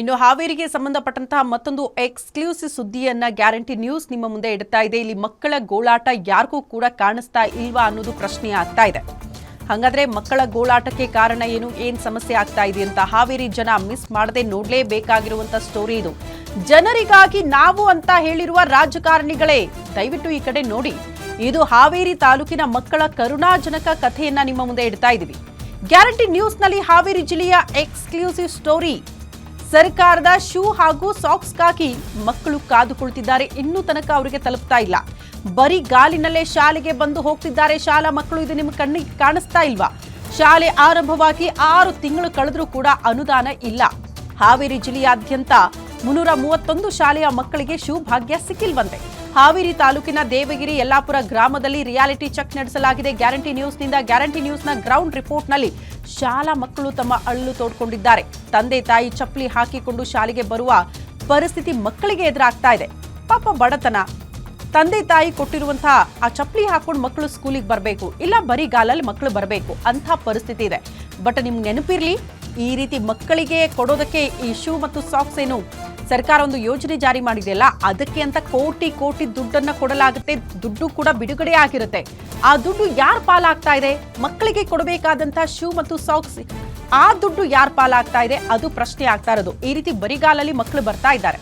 ಇನ್ನು ಹಾವೇರಿಗೆ ಸಂಬಂಧಪಟ್ಟಂತಹ ಮತ್ತೊಂದು ಎಕ್ಸ್ಕ್ಲೂಸಿವ್ ಸುದ್ದಿಯನ್ನ ಗ್ಯಾರಂಟಿ ನ್ಯೂಸ್ ನಿಮ್ಮ ಮುಂದೆ ಇಡ್ತಾ ಇದೆ. ಇಲ್ಲಿ ಮಕ್ಕಳ ಗೋಳಾಟ ಯಾರಿಗೂ ಕೂಡ ಕಾಣಿಸ್ತಾ ಇಲ್ವಾ ಅನ್ನೋದು ಪ್ರಶ್ನೆ ಆಗ್ತಾ ಇದೆ. ಹಾಗಾದ್ರೆ ಮಕ್ಕಳ ಗೋಳಾಟಕ್ಕೆ ಕಾರಣ ಏನ್ ಸಮಸ್ಯೆ ಆಗ್ತಾ ಇದೆ ಅಂತ ಹಾವೇರಿ ಜನ ಮಿಸ್ ಮಾಡದೆ ನೋಡಲೇಬೇಕಾಗಿರುವಂತ ಸ್ಟೋರಿ ಇದು. ಜನರಿಗಾಗಿ ನಾವು ಅಂತ ಹೇಳಿರುವ ರಾಜಕಾರಣಿಗಳೇ ದಯವಿಟ್ಟು ಈ ಕಡೆ ನೋಡಿ. ಇದು ಹಾವೇರಿ ತಾಲೂಕಿನ ಮಕ್ಕಳ ಕರುಣಾಜನಕ ಕಥೆಯನ್ನ ನಿಮ್ಮ ಮುಂದೆ ಇಡ್ತಾ ಇದ್ದೀವಿ. ಗ್ಯಾರಂಟಿ ನ್ಯೂಸ್ ನಲ್ಲಿ ಹಾವೇರಿ ಜಿಲ್ಲೆಯ ಎಕ್ಸ್ಕ್ಲೂಸಿವ್ ಸ್ಟೋರಿ. ಸರ್ಕಾರದ ಶೂ ಹಾಗೂ ಸಾಕ್ಸ್ಗಾಗಿ ಮಕ್ಕಳು ಕಾದು ಕುಳಿತಿದ್ದಾರೆ. ಇನ್ನೂ ತನಕ ಅವರಿಗೆ ತಲುಪ್ತಾ ಇಲ್ಲ. ಬರೀ ಗಾಲಿನಲ್ಲೇ ಶಾಲೆಗೆ ಬಂದು ಹೋಗ್ತಿದ್ದಾರೆ ಶಾಲಾ ಮಕ್ಕಳು. ಇದು ನಿಮ್ಮ ಕಣ್ಣಿಗೆ ಕಾಣಿಸ್ತಾ ಇಲ್ವಾ? ಶಾಲೆ ಆರಂಭವಾಗಿ 6 ತಿಂಗಳು ಕಳೆದ್ರೂ ಕೂಡ ಅನುದಾನ ಇಲ್ಲ. ಹಾವೇರಿ ಜಿಲ್ಲೆಯಾದ್ಯಂತ 331 ಶಾಲೆಯ ಮಕ್ಕಳಿಗೆ ಶೂ ಭಾಗ್ಯ ಸಿಕ್ಕಿಲ್ವಂತೆ. ಹಾವೇರಿ ತಾಲೂಕಿನ ದೇವಗಿರಿ ಯಲ್ಲಾಪುರ ಗ್ರಾಮದಲ್ಲಿ ರಿಯಾಲಿಟಿ ಚೆಕ್ ನಡೆಸಲಾಗಿದೆ. ಗ್ಯಾರಂಟಿ ನ್ಯೂಸ್ನ ಗ್ರೌಂಡ್ ರಿಪೋರ್ಟ್ನಲ್ಲಿ ಶಾಲಾ ಮಕ್ಕಳು ತಮ್ಮ ಅಳ್ಳು ತೋಡ್ಕೊಂಡಿದ್ದಾರೆ. ತಂದೆ ತಾಯಿ ಚಪ್ಪಲಿ ಹಾಕಿಕೊಂಡು ಶಾಲೆಗೆ ಬರುವ ಪರಿಸ್ಥಿತಿ ಮಕ್ಕಳಿಗೆ ಎದುರಾಗ್ತಾ ಇದೆ. ಪಾಪ ಬಡತನ, ತಂದೆ ತಾಯಿ ಕೊಟ್ಟಿರುವಂತಹ ಆ ಚಪ್ಪಲಿ ಹಾಕೊಂಡು ಮಕ್ಕಳು ಸ್ಕೂಲಿಗೆ ಬರಬೇಕು, ಇಲ್ಲ ಬರೀ ಗಾಲಲ್ಲಿ ಮಕ್ಕಳು ಬರಬೇಕು ಅಂತ ಪರಿಸ್ಥಿತಿ ಇದೆ. ಬಟ್ ನಿಮ್ಗೆ ನೆನಪಿರ್ಲಿ, ಈ ರೀತಿ ಮಕ್ಕಳಿಗೆ ಕೊಡೋದಕ್ಕೆ ಈ ಶೂ ಮತ್ತು ಸಾಕ್ಸ್ ಏನು ಸರ್ಕಾರ ಒಂದು ಯೋಜನೆ ಜಾರಿ ಮಾಡಿದೆಯಲ್ಲ, ಅದಕ್ಕೆ ಅಂತ ಕೋಟಿ ಕೋಟಿ ದುಡ್ಡನ್ನ ಕೊಡಲಾಗುತ್ತೆ. ದುಡ್ಡು ಕೂಡ ಬಿಡುಗಡೆ ಆಗಿರುತ್ತೆ. ಆ ದುಡ್ಡು ಯಾರ ಪಾಲಾಗ್ತಾ ಇದೆ? ಮಕ್ಕಳಿಗೆ ಕೊಡಬೇಕಾದಂತ ಶೂ ಮತ್ತು ಸಾಕ್ಸ್, ಆ ದುಡ್ಡು ಯಾರ ಪಾಲಾಗ್ತಾ ಇದೆ? ಅದು ಪ್ರಶ್ನೆ ಆಗ್ತಾ ಇರೋದು. ಈ ರೀತಿ ಬರಿಗಾಲಲ್ಲಿ ಮಕ್ಕಳು ಬರ್ತಾ ಇದ್ದಾರೆ.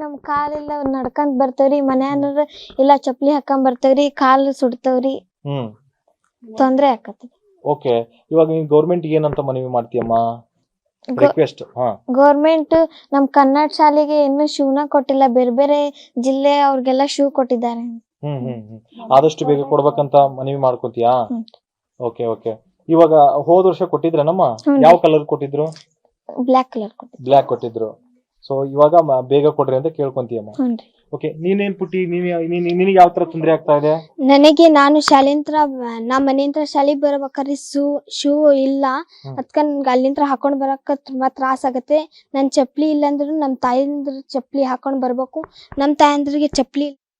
ನಮ್ ಕಾಲೆಲ್ಲ ನಡ್ಕೊಂಡ್ ಬರ್ತವ್ರಿ. ಮನ್ಯಾನರ ಇಲ್ಲ ಚಪ್ಪಲಿ ಹಾಕೊಂಡ್ ಬರ್ತವ್ರಿ. ಕಾಲ್ ಸುಡ್ತವ್ರಿ, ತೊಂದ್ರೆ ಆಕತಿ. ಓಕೆ, ಇವಾಗ ನೀನ್ ಗೌರ್ಮೆಂಟ್ ಏನಂತ ಮನವಿ ಮಾಡ್ತೀಯಮ್ಮ? ರಿಕ್ವೆಸ್ಟ್ ಗೌರ್ಮೆಂಟ್ ನಮ್ ಕನ್ನಡ ಶಾಲೆಗೆ ಇನ್ನು ಶೂನ ಕೊಟ್ಟಿಲ್ಲ. ಬೇರೆ ಬೇರೆ ಜಿಲ್ಲೆ ಅವ್ರಿಗೆಲ್ಲ ಶೂ ಕೊಟ್ಟಿದ್ದಾರೆ. ಆದಷ್ಟು ಬೇಗ ಕೊಡ್ಬೇಕಂತ ಮನವಿ ಮಾಡ್ಕೊತೀಯಾ? Okay okay. ಇವಾಗ ಹೋದ ವರ್ಷ ಕೊಟ್ಟಿದ್ರನಮ್ಮ? ಯಾವ ಕಲರ್ ಕೊಟ್ಟಿದ್ರು? ಬ್ಲಾಕ್ ಕೊಟ್ಟಿದ್ರು. ಸೊ ಇವಾಗ ಬೇಗ ಕೊಡ್ರಿ ಅಂತ ಕೇಳ್ಕೊಂತೀಯಮ್ಮ. ಓಕೆ, ನೀನೇನ್ ಪುಟ್ಟಿ, ನಿನಗೆ ಯಾವ ತರ ತೊಂದ್ರೆ ಆಗ್ತಾ ಇದೆ? ನನಗೆ ನಾನು ಶಾಲೆಂತ್ರ ನಮ್ಮ ಮನೆಯಿಂದ ಶಾಲೆಗೆ ಬರ್ಬೇಕಾದ್ರೆ ಶೂ ಇಲ್ಲ. ಅದಕ್ಕ ನನ್ಗೆ ಅಲ್ಲಿಂದ ಹಾಕೊಂಡ್ ಬರಕ ತುಂಬಾ ತ್ರಾಸ ಆಗತ್ತೆ. ನನ್ ಚಪ್ಪಲಿ ಇಲ್ಲ ಅಂದ್ರು ನಮ್ ತಾಯಿಂದ್ರ ಚಪ್ಪಲಿ ಹಾಕೊಂಡ್ ಬರ್ಬೇಕು. ನಮ್ ತಾಯಂದ್ರಿಗೆ ಚಪ್ಪಲಿ